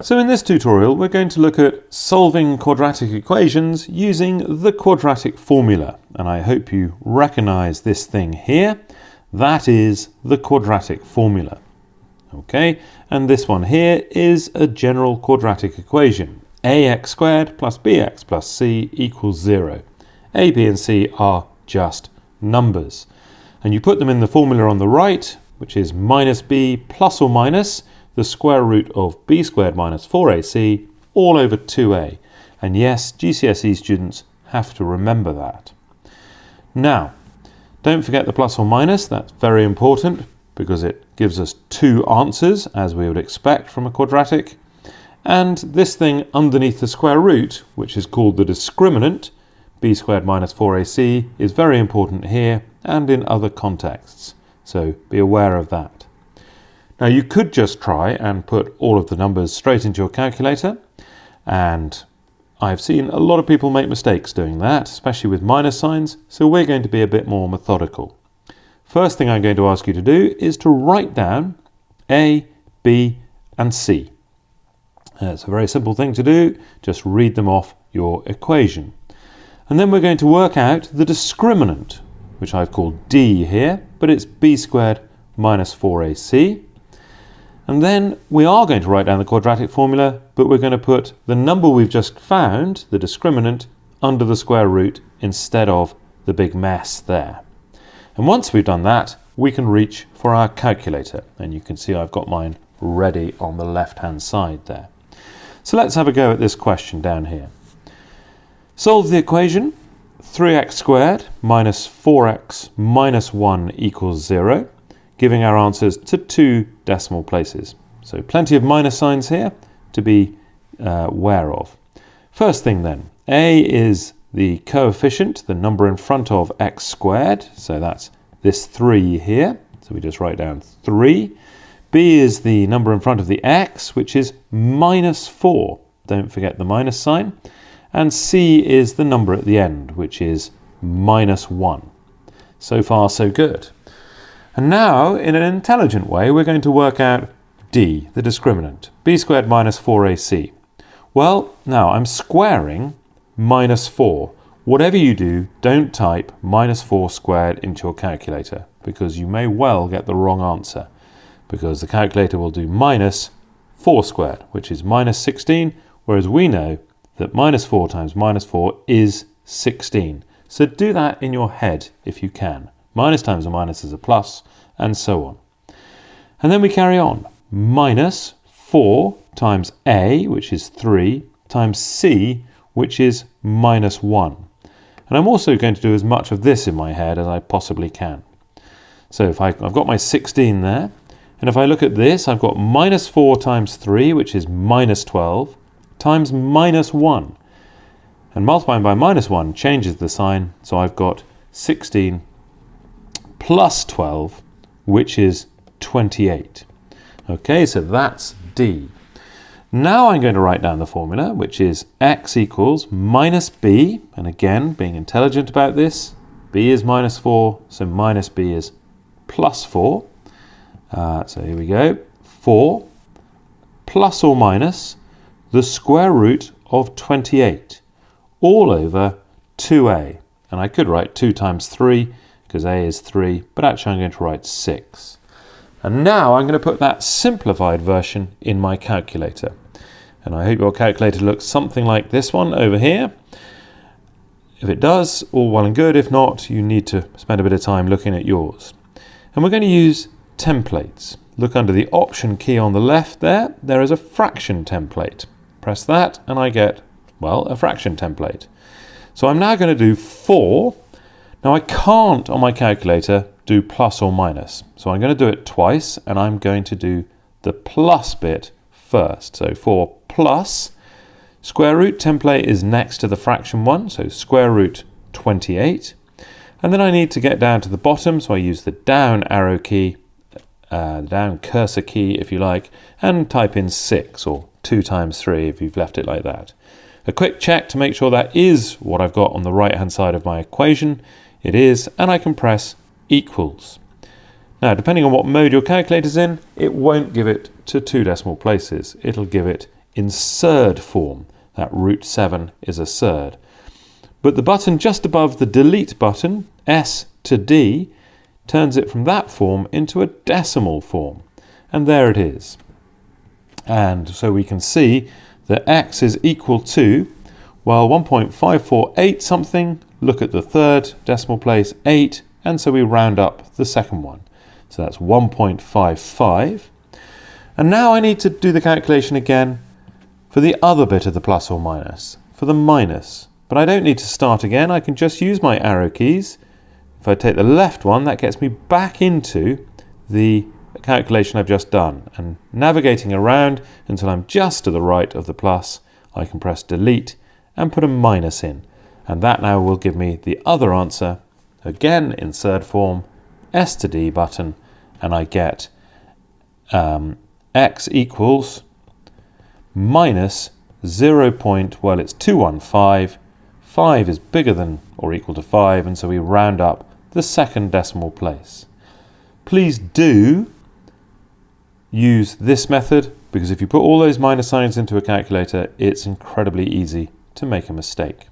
So in this tutorial we're going to look at solving quadratic equations using the quadratic formula, and I hope you recognise this thing here. That is the quadratic formula. Okay, and this one here is a general quadratic equation. ax squared plus bx plus c equals 0. A, b and c are just numbers. And you put them in the formula on the right, which is minus b plus or minus the square root of b squared minus 4ac all over 2a. And yes, GCSE students have to remember that. Now, don't forget the plus or minus. That's very important because it gives us two answers, as we would expect from a quadratic. And this thing underneath the square root, which is called the discriminant, b squared minus 4ac, is very important here and in other contexts. So be aware of that. Now you could just try and put all of the numbers straight into your calculator, and I've seen a lot of people make mistakes doing that, especially with minus signs, so we're going to be a bit more methodical. First thing I'm going to ask you to do is to write down A, B and C. It's a very simple thing to do, just read them off your equation. And then we're going to work out the discriminant, which I've called D here, but it's b squared minus 4ac. And then we are going to write down the quadratic formula, but we're going to put the number we've just found, the discriminant, under the square root instead of the big mess there. And once we've done that, we can reach for our calculator. And you can see I've got mine ready on the left-hand side there. So let's have a go at this question down here. Solve the equation 3x squared minus 4x minus 1 equals 0, giving our answers to two decimal places. So plenty of minus signs here to be aware of. First thing then, a is the coefficient, the number in front of x squared, so that's this 3 here, so we just write down 3. B is the number in front of the x, which is minus 4, don't forget the minus sign. And c is the number at the end, which is minus 1. So far so good. And now, in an intelligent way, we're going to work out D, the discriminant, b squared minus 4ac. Well, now I'm squaring minus 4. Whatever you do, don't type minus 4 squared into your calculator, because you may well get the wrong answer, because the calculator will do minus 4 squared, which is minus 16, whereas we know that minus 4 times minus 4 is 16. So do that in your head if you can. Minus times a minus is a plus, and so on. And then we carry on. Minus 4 times a, which is 3, times c, which is minus 1. And I'm also going to do as much of this in my head as I possibly can. So if I've got my 16 there, and if I look at this, I've got minus 4 times 3, which is minus 12, times minus 1. And multiplying by minus 1 changes the sign, so I've got 16 plus 12, which is 28. Okay, so that's D. Now I'm going to write down the formula, which is x equals minus b, and again, being intelligent about this, b is minus 4, so minus b is plus 4. So here we go, 4 plus or minus the square root of 28, all over 2a. And I could write 2 times 3, because a is 3, but actually I'm going to write 6. And now I'm going to put that simplified version in my calculator. And I hope your calculator looks something like this one over here. If it does, all well and good. If not, you need to spend a bit of time looking at yours. And we're going to use templates. Look under the option key on the left there. There is a fraction template. Press that and I get, well, a fraction template. So I'm now going to do 4. Now I can't on my calculator do plus or minus. So I'm going to do it twice, and I'm going to do the plus bit first. So 4 plus, square root template is next to the fraction one, so square root 28. And then I need to get down to the bottom, so I use the down arrow key, down cursor key if you like, and type in 6, or 2 times 3 if you've left it like that. A quick check to make sure that is what I've got on the right hand side of my equation. It is, and I can press equals. Now, depending on what mode your calculator's in, it won't give it to 2 decimal places. It'll give it in surd form. That root 7 is a surd. But the button just above the delete button, S to D, turns it from that form into a decimal form. And there it is. And so we can see that x is equal to, well, 1.548 something, look at the third decimal place, 8, and so we round up the second one. So that's 1.55. And now I need to do the calculation again for the other bit of the plus or minus, for the minus. But I don't need to start again, I can just use my arrow keys. If I take the left one, that gets me back into the calculation I've just done. And navigating around until I'm just to the right of the plus, I can press delete and put a minus in. And that now will give me the other answer, again in surd form, S to D button, and I get x equals minus 0. Well, it's 215. 5 is bigger than or equal to 5, and so we round up the second decimal place. Please do use this method, because if you put all those minus signs into a calculator, it's incredibly easy to make a mistake.